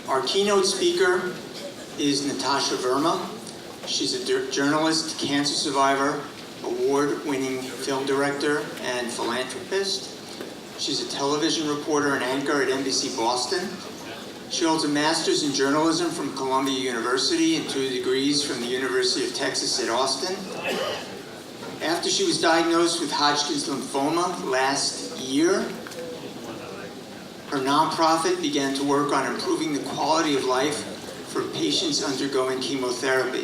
Our keynote speaker is Natasha Verma. She's a journalist, cancer survivor, award-winning film director, and philanthropist. She's a television reporter and anchor at NBC Boston. She holds a master's in journalism from Columbia University and 2 degrees from the University of Texas at Austin. After she was diagnosed with Hodgkin's lymphoma last year, her nonprofit began to work on improving the quality of life for patients undergoing chemotherapy.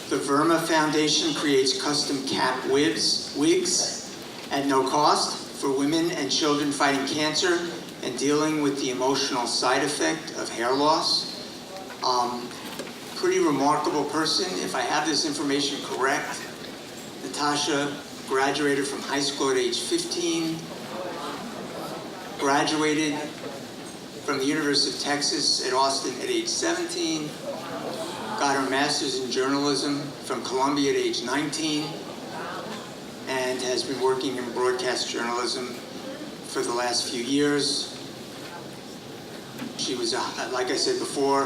The Verma Foundation creates custom cap wigs at no cost for women and children fighting cancer and dealing with the emotional side effect of hair loss. Pretty remarkable person. If I have this information correct, Natasha graduated from high school at age 15, graduated from the University of Texas at Austin at age 17, got her master's in journalism from Columbia at age 19, and has been working in broadcast journalism for the last few years. She was, like I said before,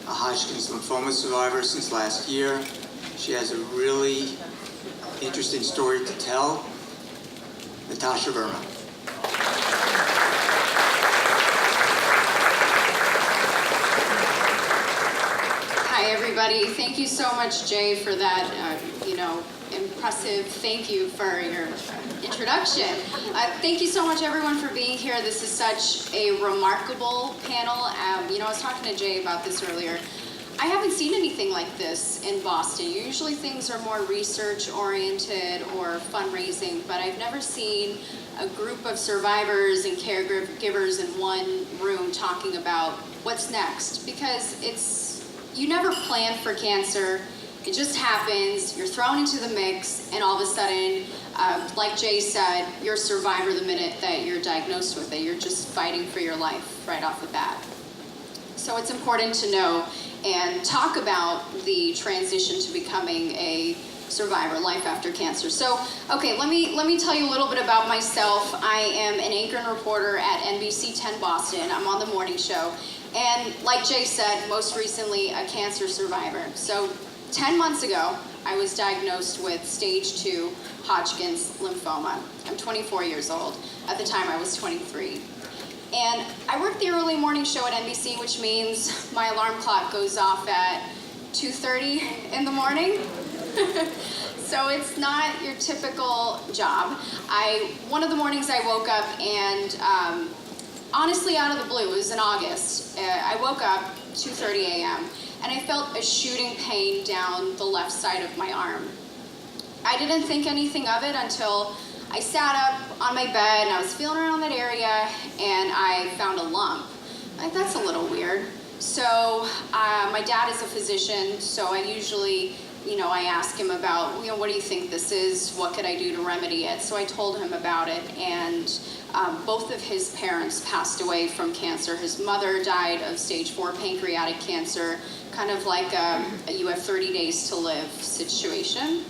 a Hodgkin's lymphoma survivor since last year. She has a really interesting story to tell. Natasha Verma. Hi, everybody. Thank you so much, Jay, for that, impressive thank you for your introduction. Thank you so much, everyone, for being here. This is such a remarkable panel. I was talking to Jay about this earlier. I haven't seen anything like this in Boston. Usually things are more research-oriented or fundraising, but I've never seen a group of survivors and caregivers in one room talking about what's next, because you never plan for cancer. It just happens, you're thrown into the mix, and all of a sudden, like Jay said, you're a survivor the minute that you're diagnosed with it. You're just fighting for your life right off the bat. So it's important to know and talk about the transition to becoming a survivor, life after cancer. So, okay, let me tell you a little bit about myself. I am an anchor and reporter at NBC 10 Boston. I'm on the morning show. And like Jay said, most recently a cancer survivor. So 10 months ago, I was diagnosed with stage 2 Hodgkin's lymphoma. I'm 24 years old. At the time, I was 23. And I work the early morning show at NBC, which means my alarm clock goes off at 2:30 in the morning. So it's not your typical job. One of the mornings I woke up and honestly, out of the blue, it was in August, I woke up 2:30 a.m. and I felt a shooting pain down the left side of my arm. I didn't think anything of it until I sat up on my bed and I was feeling around that area and I found a lump. Like, that's a little weird. So my dad is a physician, so I usually, I ask him about, what do you think this is? What could I do to remedy it? So I told him about it, and both of his parents passed away from cancer. His mother died of stage 4 pancreatic cancer, kind of like a you have 30 days to live situation.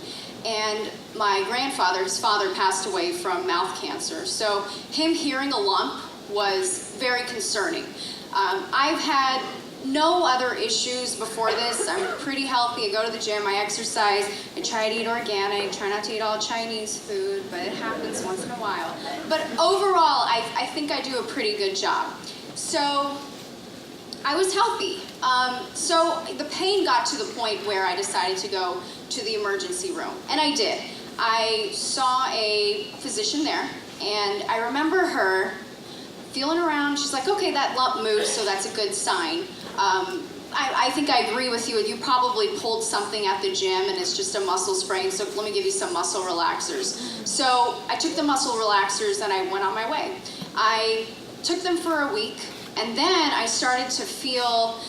And my grandfather, his father, passed away from mouth cancer. So him hearing a lump was very concerning. I've had no other issues before this. I'm pretty healthy. I go to the gym, I exercise, I try to eat organic, try not to eat all Chinese food, but it happens once in a while. But overall, I think I do a pretty good job. So I was healthy. So the pain got to the point where I decided to go to the emergency room, and I did. I saw a physician there, and I remember her feeling around. She's like, okay, that lump moved, so that's a good sign. I think I agree with you. You probably pulled something at the gym and it's just a muscle sprain, so let me give you some muscle relaxers. So I took the muscle relaxers and I went on my way. I took them for a week, and then I started to feel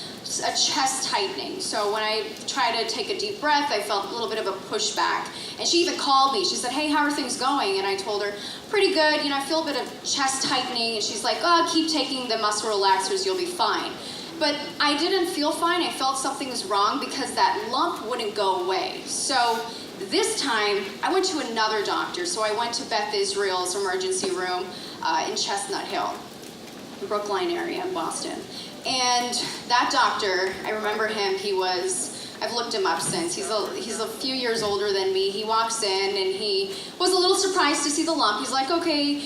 a chest tightening. So when I tried to take a deep breath, I felt a little bit of a pushback. And she even called me. She said, hey, how are things going? And I told her, pretty good. I feel a bit of chest tightening. And she's like, oh, keep taking the muscle relaxers, you'll be fine. But I didn't feel fine. I felt something was wrong because that lump wouldn't go away. So this time, I went to another doctor. So I went to Beth Israel's emergency room in Chestnut Hill, Brookline area in Boston. And that doctor, I remember him, I've looked him up since. He's a few years older than me. He walks in and he was a little surprised to see the lump. He's like, okay,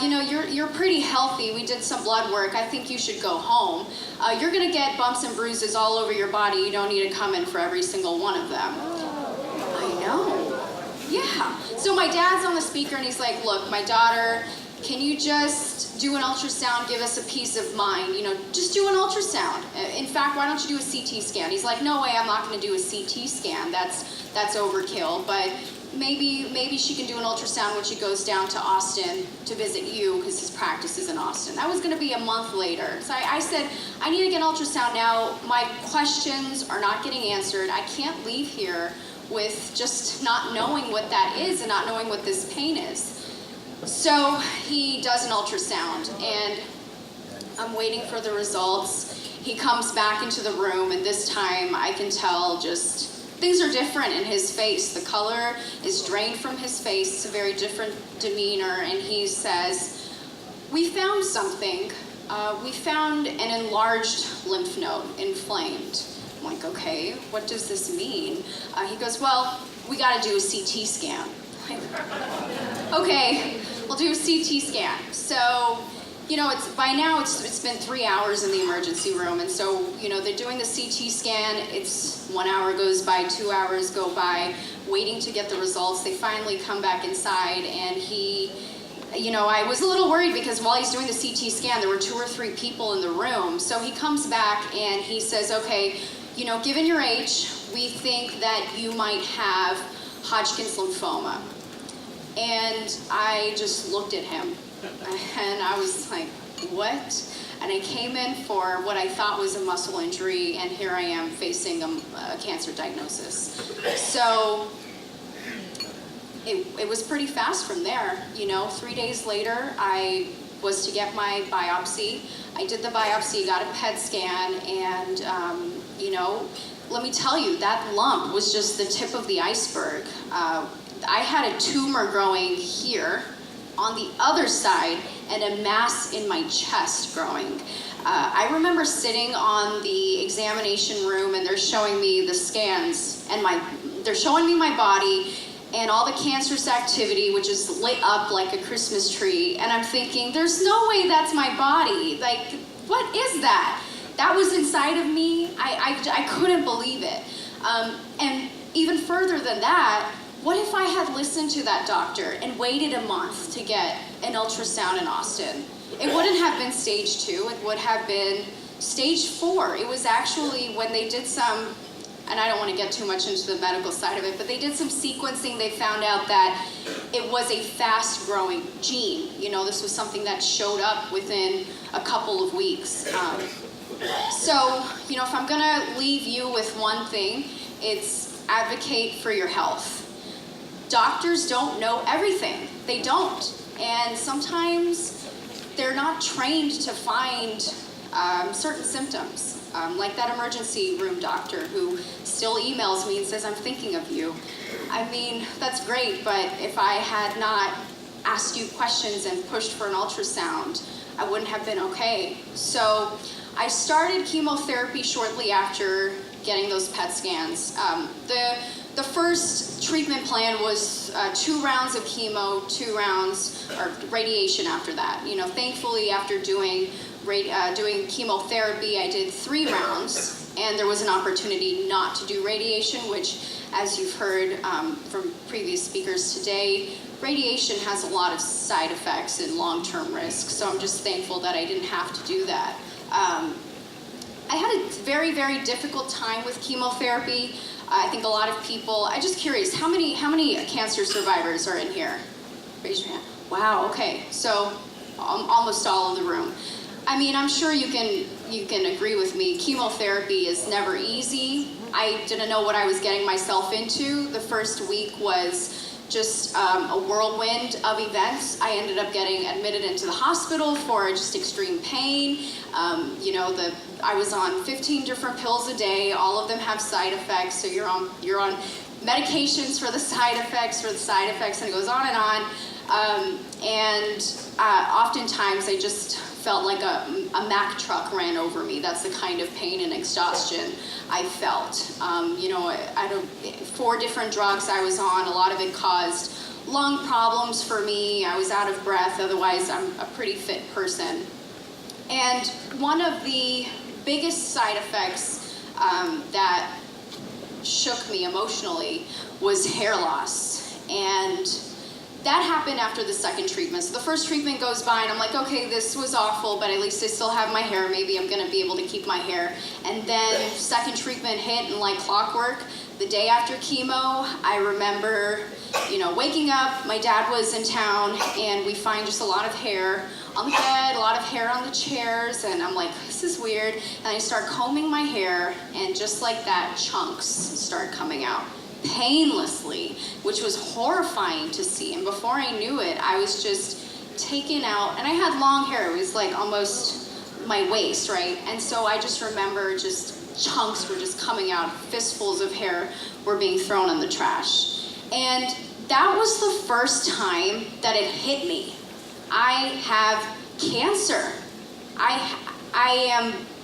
you're pretty healthy. We did some blood work. I think you should go home. You're gonna get bumps and bruises all over your body. You don't need to come in for every single one of them. I know. Yeah. So my dad's on the speaker and he's like, look, my daughter, can you just do an ultrasound, give us a peace of mind? Just do an ultrasound. In fact, why don't you do a CT scan? He's like, no way, I'm not gonna do a CT scan. That's overkill, but maybe she can do an ultrasound when she goes down to Austin to visit you, because his practice is in Austin. That was gonna be a month later. So I said, I need to get an ultrasound now. My questions are not getting answered. I can't leave here with just not knowing what that is and not knowing what this pain is. So he does an ultrasound, and I'm waiting for the results. He comes back into the room, and this time I can tell just things are different in his face. The color is drained from his face. It's a very different demeanor, and he says, we found something. We found an enlarged lymph node, inflamed. I'm like, okay, what does this mean? He goes, well, we got to do a CT scan. Okay, we'll do a CT scan. So, by now it's been 3 hours in the emergency room, and so, they're doing the CT scan. It's 1 hour goes by, 2 hours go by, waiting to get the results. They finally come back inside, and I was a little worried because while he's doing the CT scan, there were 2 or 3 people in the room. So he comes back and he says, okay, given your age, we think that you might have Hodgkin's lymphoma. And I just looked at him and I was like, what? And I came in for what I thought was a muscle injury, and here I am facing a cancer diagnosis. So it was pretty fast from there. 3 days later, I was to get my biopsy. I did the biopsy, got a PET scan, and let me tell you, that lump was just the tip of the iceberg. I had a tumor growing here on the other side and a mass in my chest growing. I remember sitting on the examination room, and they're showing me the scans, and they're showing me my body and all the cancerous activity, which is lit up like a Christmas tree, and I'm thinking, there's no way that's my body. Like, what is that? That was inside of me. I couldn't believe it. And even further than that, what if I had listened to that doctor and waited a month to get an ultrasound in Austin? It wouldn't have been stage 2, it would have been stage 4. It was actually when they did some, and I don't want to get too much into the medical side of it, but they did some sequencing. They found out that it was a fast-growing gene. This was something that showed up within a couple of weeks. So, if I'm gonna leave you with one thing, it's advocate for your health. Doctors don't know everything. They don't. And sometimes they're not trained to find certain symptoms. Like that emergency room doctor who still emails me and says, I'm thinking of you. I mean, that's great, but if I had not asked you questions and pushed for an ultrasound, I wouldn't have been okay. So I started chemotherapy shortly after getting those PET scans. The first treatment plan was 2 rounds of chemo, 2 rounds or radiation after that. Thankfully, after doing chemotherapy, I did 3 rounds, and there was an opportunity not to do radiation, which, as you've heard from previous speakers today, radiation has a lot of side effects and long-term risks. So I'm just thankful that I didn't have to do that. I had a very, very difficult time with chemotherapy. I think a lot of people, I'm just curious, how many cancer survivors are in here? Raise your hand. Wow, okay, so almost all of the room. I mean, I'm sure you can agree with me, chemotherapy is never easy. I didn't know what I was getting myself into. The first week was just a whirlwind of events. I ended up getting admitted into the hospital for just extreme pain. I was on 15 different pills a day. All of them have side effects. So you're on medications for the side effects, and it goes on and on. Oftentimes I just felt like a Mack truck ran over me. That's the kind of pain and exhaustion I felt. You know, 4 different drugs I was on, a lot of it caused lung problems for me. I was out of breath, otherwise I'm a pretty fit person. And one of the biggest side effects that shook me emotionally was hair loss. And that happened after the second treatment. So the first treatment goes by and I'm like, okay, this was awful, but at least I still have my hair. Maybe I'm gonna be able to keep my hair. And then second treatment hit, and like clockwork, the day after chemo, I remember, you know, waking up, my dad was in town, and we find just a lot of hair on the bed, a lot of hair on the chairs, and I'm like, this is weird. And I start combing my hair, and just like that, chunks start coming out painlessly, which was horrifying to see. And before I knew it, I was just taken out, and I had long hair. It was like almost my waist, right? And so I just remember just chunks were just coming out, fistfuls of hair were being thrown in the trash. And that was the first time that it hit me. I have cancer.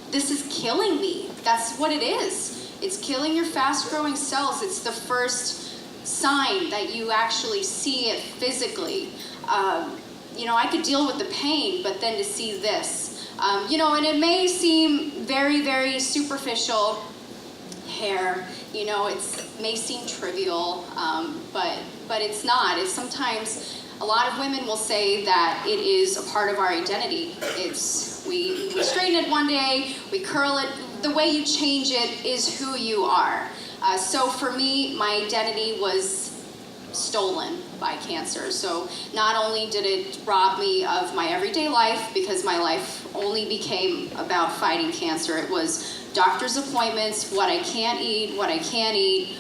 This is killing me. That's what it is. It's killing your fast-growing cells. It's the first sign that you actually see it physically. You know, I could deal with the pain, but then to see this, you know, and it may seem very, very superficial hair. You know, it may seem trivial, but it's not. It's sometimes, a lot of women will say that it is a part of our identity. We straighten it one day, we curl it. The way you change it is who you are. So for me, my identity was stolen by cancer. So not only did it rob me of my everyday life, because my life only became about fighting cancer. It was doctor's appointments, what I can't eat, what I can eat,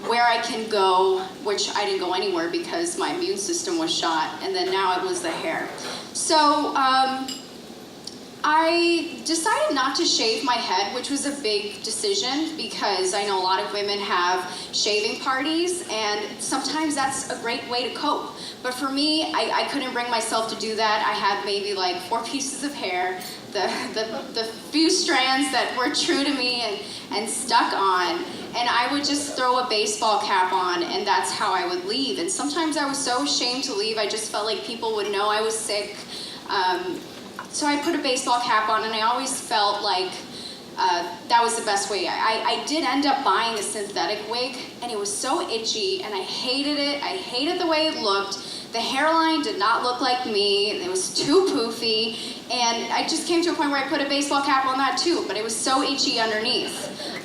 where I can go, which I didn't go anywhere because my immune system was shot, and then now it was the hair. So I decided not to shave my head, which was a big decision because I know a lot of women have shaving parties, and sometimes that's a great way to cope. But for me, I couldn't bring myself to do that. I had maybe like 4 pieces of hair, the few strands that were true to me and stuck on, and I would just throw a baseball cap on, and that's how I would leave. And sometimes I was so ashamed to leave, I just felt like people would know I was sick. So I put a baseball cap on, and I always felt like that was the best way. I did end up buying a synthetic wig, and it was so itchy, and I hated it. I hated the way it looked. The hairline did not look like me. It was too poofy, and I just came to a point where I put a baseball cap on that too, but it was so itchy underneath.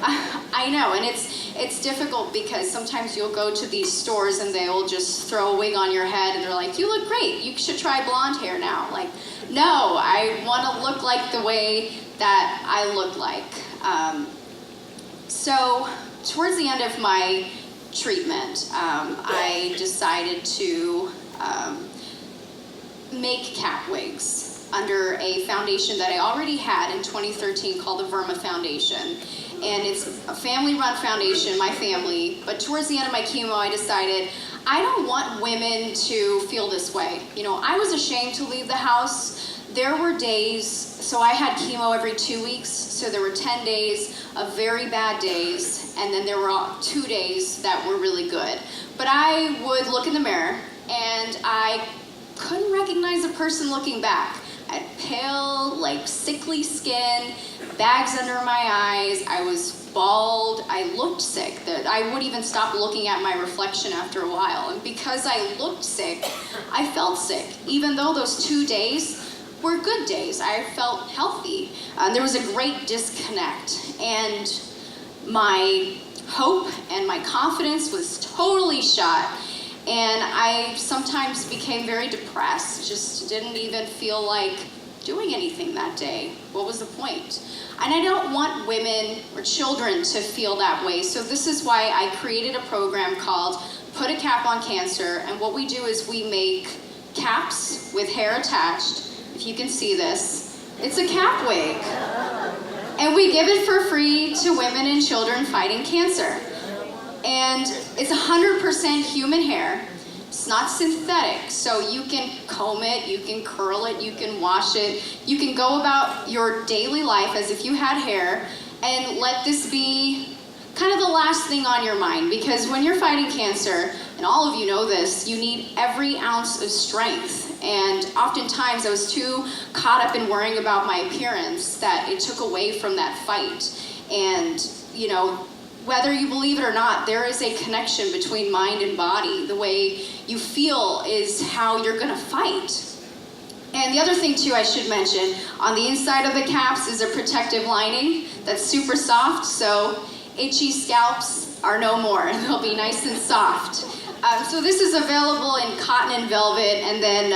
I know, and it's difficult because sometimes you'll go to these stores and they'll just throw a wig on your head, and they're like, you look great. You should try blonde hair now. Like, no, I want to look like the way that I look like. So towards the end of my treatment, I decided to make cap wigs under a foundation that I already had in 2013 called the Verma Foundation. And it's a family-run foundation, my family, but towards the end of my chemo, I decided I don't want women to feel this way. You know, I was ashamed to leave the house. There were days, so I had chemo every 2 weeks, so there were 10 days of very bad days, and then there were 2 days that were really good. But I would look in the mirror, and I couldn't recognize a person looking back. I had pale, like sickly skin, bags under my eyes, I was bald, I looked sick. I would even stop looking at my reflection after a while. And because I looked sick, I felt sick. Even though those 2 days were good days, I felt healthy. There was a great disconnect, and my hope and my confidence was totally shot. And I sometimes became very depressed, just didn't even feel like doing anything that day. What was the point? And I don't want women or children to feel that way, so this is why I created a program called Put a Cap on Cancer, and what we do is we make caps with hair attached. If you can see this, it's a cap wig. And we give it for free to women and children fighting cancer. And it's 100% human hair. It's not synthetic, so you can comb it, you can curl it, you can wash it, you can go about your daily life as if you had hair, and let this be kind of the last thing on your mind, because when you're fighting cancer, and all of you know this, you need every ounce of strength. And oftentimes I was too caught up in worrying about my appearance that it took away from that fight. And, you know, whether you believe it or not, there is a connection between mind and body. The way you feel is how you're gonna fight. And the other thing too I should mention, on the inside of the caps is a protective lining that's super soft, so itchy scalps are no more. They'll be nice and soft. So this is available in cotton and velvet, and then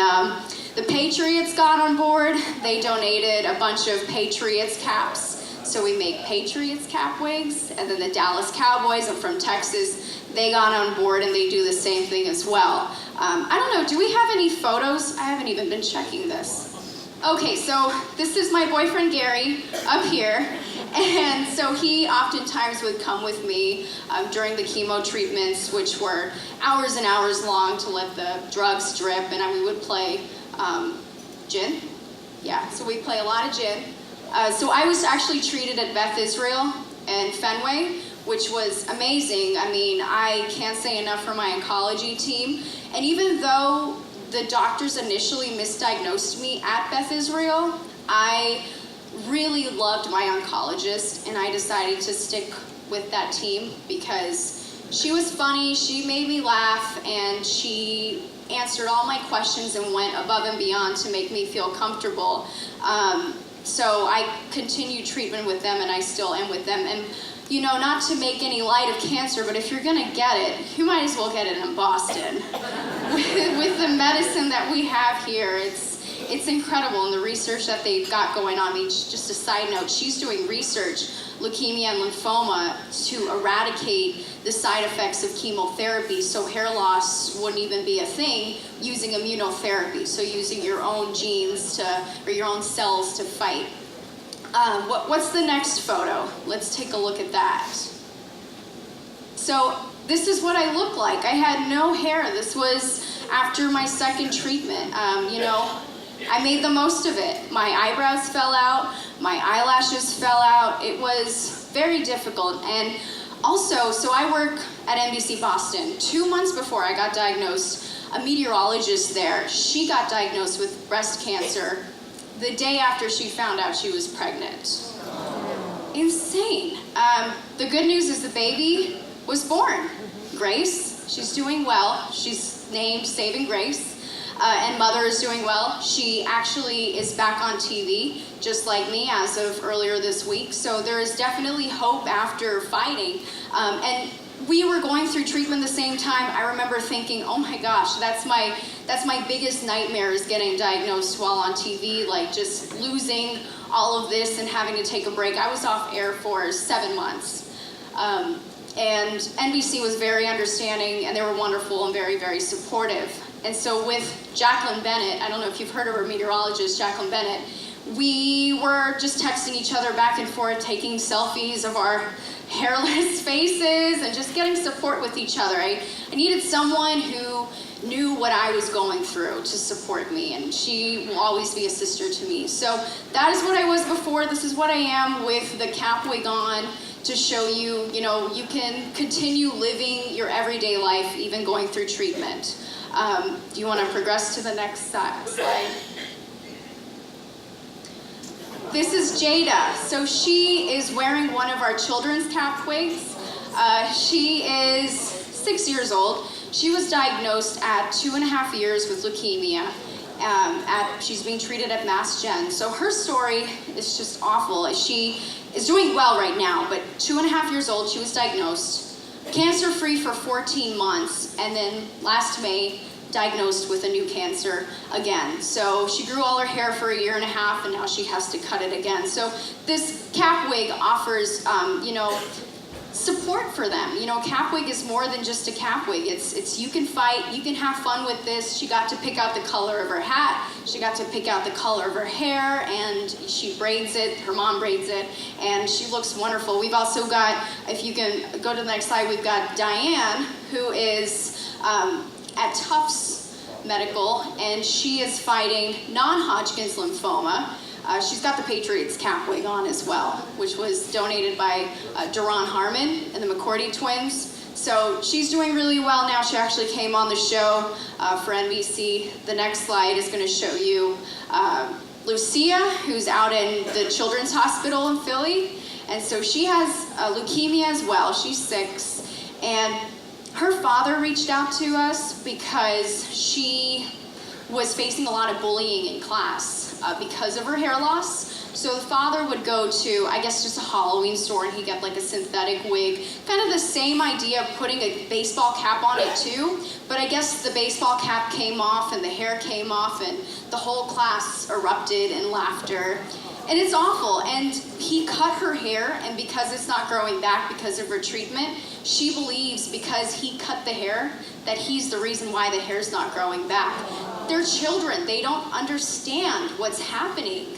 the Patriots got on board. They donated a bunch of Patriots caps. So we make Patriots cap wigs, and then the Dallas Cowboys, I'm from Texas, they got on board and they do the same thing as well. I don't know, do we have any photos? I haven't even been checking this. Okay, so this is my boyfriend Gary up here, and so he oftentimes would come with me during the chemo treatments, which were hours and hours long to let the drugs drip, and we would play gin. Yeah, so we play a lot of gin. So I was actually treated at Beth Israel and Fenway, which was amazing. I mean, I can't say enough for my oncology team. And even though the doctors initially misdiagnosed me at Beth Israel, I really loved my oncologist, and I decided to stick with that team because she was funny, she made me laugh, and she answered all my questions and went above and beyond to make me feel comfortable. So I continued treatment with them, and I still am with them. And, you know, not to make any light of cancer, but if you're gonna get it, you might as well get it in Boston. With the medicine that we have here, it's incredible, and the research that they've got going on. I mean, just a side note, she's doing research, leukemia and lymphoma, to eradicate the side effects of chemotherapy, so hair loss wouldn't even be a thing, using immunotherapy, so using your own genes or your own cells to fight. What's the next photo? Let's take a look at that. So this is what I look like. I had no hair. This was after my second treatment. You know, I made the most of it. My eyebrows fell out, my eyelashes fell out. It was very difficult. And also, so I work at NBC Boston. 2 months before I got diagnosed, a meteorologist there, she got diagnosed with breast cancer the day after she found out she was pregnant. Insane. The good news is the baby was born. Grace, she's doing well. She's named Saving Grace. And Mother is doing well. She actually is back on TV, just like me, as of earlier this week. So there is definitely hope after fighting. And we were going through treatment the same time. I remember thinking, oh my gosh, that's my biggest nightmare, is getting diagnosed while on TV, like just losing all of this and having to take a break. I was off air for 7 months. And NBC was very understanding, and they were wonderful and very, very supportive. And so with Jacqueline Bennett, I don't know if you've heard of her meteorologist, Jacqueline Bennett, we were just texting each other back and forth, taking selfies of our hairless faces and just getting support with each other. I needed someone who knew what I was going through to support me, and she will always be a sister to me. So that is what I was before. This is what I am with the cap wig on, to show you, you know, you can continue living your everyday life even going through treatment. Do you want to progress to the next slide? This is Jada. So she is wearing one of our children's cap wigs. She is 6 years old. She was diagnosed at 2.5 years with leukemia. She's being treated at Mass Gen. So her story is just awful. She is doing well right now, but 2.5 years old, she was diagnosed, cancer-free for 14 months, and then last May, diagnosed with a new cancer again. So she grew all her hair for 1.5 years, and now she has to cut it again. So this cap wig offers, you know, support for them. You know, cap wig is more than just a cap wig. It's you can fight, you can have fun with this. She got to pick out the color of her hat, she got to pick out the color of her hair, and she braids it, her mom braids it, and she looks wonderful. We've also got, if you can go to the next slide, we've got Diane, who is at Tufts Medical, and she is fighting non-Hodgkin's lymphoma. She's got the Patriots cap wig on as well, which was donated by Duron Harmon and the McCourty twins. So she's doing really well now. She actually came on the show for NBC. The next slide is going to show you Lucia, who's out in the Children's Hospital in Philly. And so she has leukemia as well. She's 6. And her father reached out to us because she was facing a lot of bullying in class because of her hair loss. So the father would go to, I guess, just a Halloween store, and he'd get like a synthetic wig. Kind of the same idea of putting a baseball cap on it too, but I guess the baseball cap came off and the hair came off, and the whole class erupted in laughter. And it's awful. And he cut her hair, and because it's not growing back because of her treatment, she believes because he cut the hair that he's the reason why the hair's not growing back. They're children. They don't understand what's happening.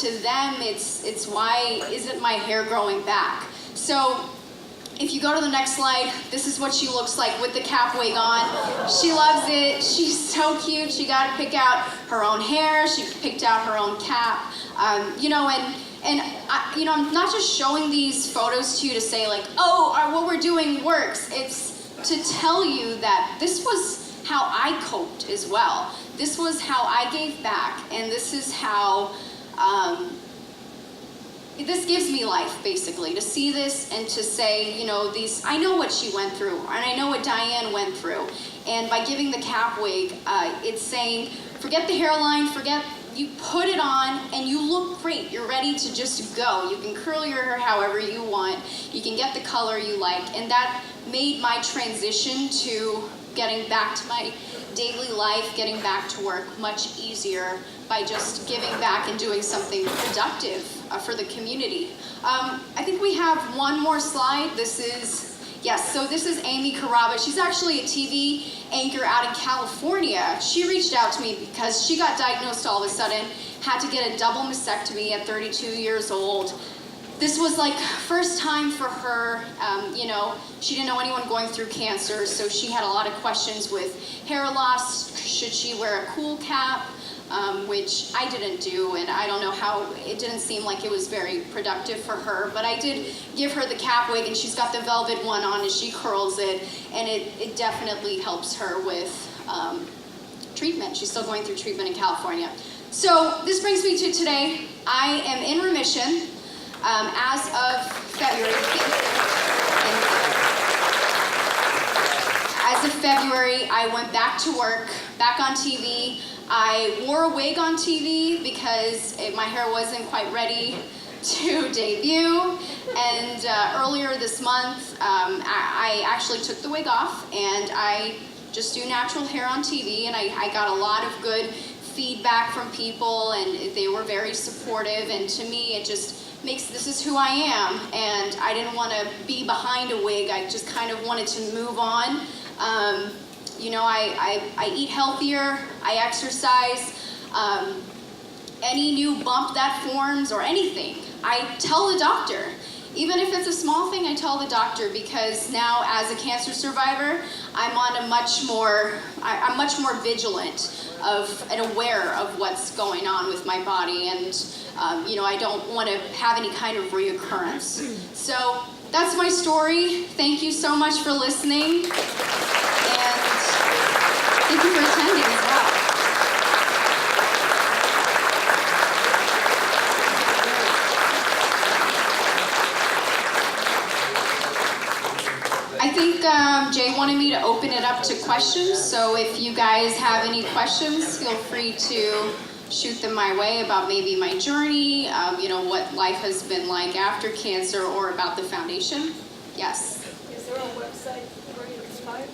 To them, it's why isn't my hair growing back? So if you go to the next slide, this is what she looks like with the cap wig on. She loves it. She's so cute. She got to pick out her own hair. She picked out her own cap. You know, and I, you know, I'm not just showing these photos to you to say like, oh, what we're doing works. It's to tell you that this was how I coped as well. This was how I gave back, and this is how this gives me life, basically, to see this and to say, you know, I know what she went through, and I know what Diane went through. And by giving the cap wig, it's saying, forget the hairline, you put it on, and you look great. You're ready to just go. You can curl your hair however you want. You can get the color you like. And that made my transition to getting back to my daily life, getting back to work much easier by just giving back and doing something productive for the community. I think we have one more slide. This is Amy Carrabba. She's actually a TV anchor out in California. She reached out to me because she got diagnosed all of a sudden, had to get a double mastectomy at 32 years old. This was like first time for her. You know, she didn't know anyone going through cancer, so she had a lot of questions with hair loss. Should she wear a cool cap? Which I didn't do, and I don't know how, it didn't seem like it was very productive for her, but I did give her the cap wig, and she's got the velvet one on, and she curls it, and it definitely helps her with treatment. She's still going through treatment in California. So this brings me to today. I am in remission as of February. As of February, I went back to work, back on TV. I wore a wig on TV because my hair wasn't quite ready to debut. And earlier this month, I actually took the wig off, and I just do natural hair on TV. And I got a lot of good feedback from people, and they were very supportive. And to me, it just makes, this is who I am. And I didn't want to be behind a wig. I just kind of wanted to move on. You know, I eat healthier, I exercise. Any new bump that forms or anything, I tell the doctor. Even if it's a small thing, I tell the doctor, because now as a cancer survivor, I'm much more vigilant and aware of what's going on with my body, and you know, I don't want to have any kind of reoccurrence. So that's my story. Thank you so much for listening, and thank you for attending as well. I think Jay wanted me to open it up to questions, so if you guys have any questions, feel free to shoot them my way about maybe my journey, you know, what life has been like after cancer, or about the foundation. Yes? Is there a website where you can find it?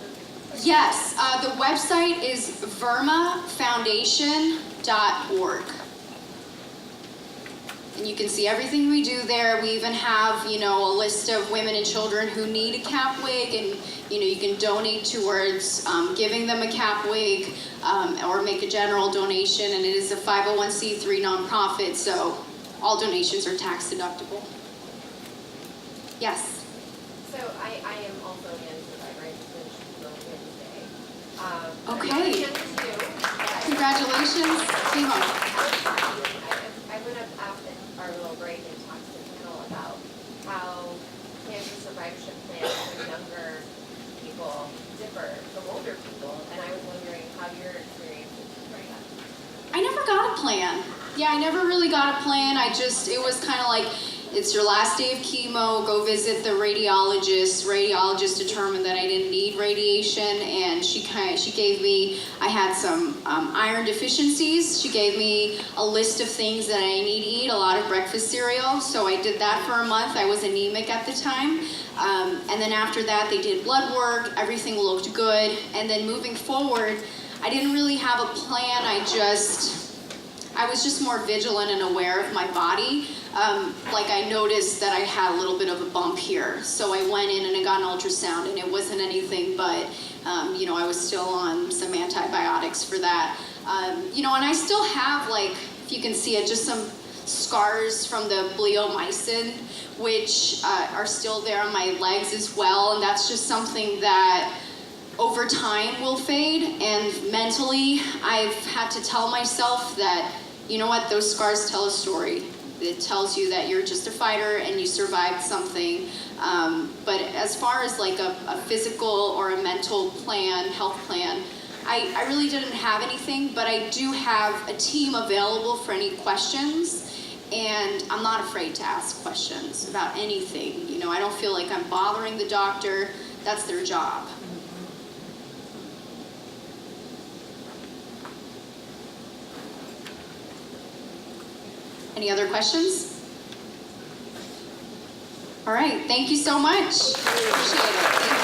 Yes, the website is vermafoundation.org. And you can see everything we do there. We even have, you know, a list of women and children who need a cap wig, and, you know, you can donate towards giving them a cap wig, or make a general donation, and it is a 501c3 nonprofit, so all donations are tax deductible. Yes? So I am also a cancer survivor. I just finished the Okay. Congratulations, chemo. I went up after our little break and talked to the panel about how cancer survivorship plans for younger people differ from older people, and I was wondering how your experience is right now. I never got a plan. Yeah, I never really got a plan. It was kind of like, it's your last day of chemo, go visit the radiologist. Radiologist determined that I didn't need radiation, and she gave me, I had some iron deficiencies. She gave me a list of things that I need to eat, a lot of breakfast cereal. So I did that for a month. I was anemic at the time. And then after that, they did blood work. Everything looked good. And then moving forward, I didn't really have a plan. I was just more vigilant and aware of my body. Like I noticed that I had a little bit of a bump here. So I went in and I got an ultrasound, and it wasn't anything but, I was still on some antibiotics for that. And I still have, like, if you can see it, just some scars from the bleomycin, which are still there on my legs as well. And that's just something that over time will fade. And mentally, I've had to tell myself that, you know what, those scars tell a story. It tells you that you're just a fighter and you survived something. But as far as like a physical or a mental plan, health plan, I really didn't have anything, but I do have a team available for any questions. And I'm not afraid to ask questions about anything. I don't feel like I'm bothering the doctor. That's their job. Any other questions? All right, thank you so much. Appreciate it. Thank you.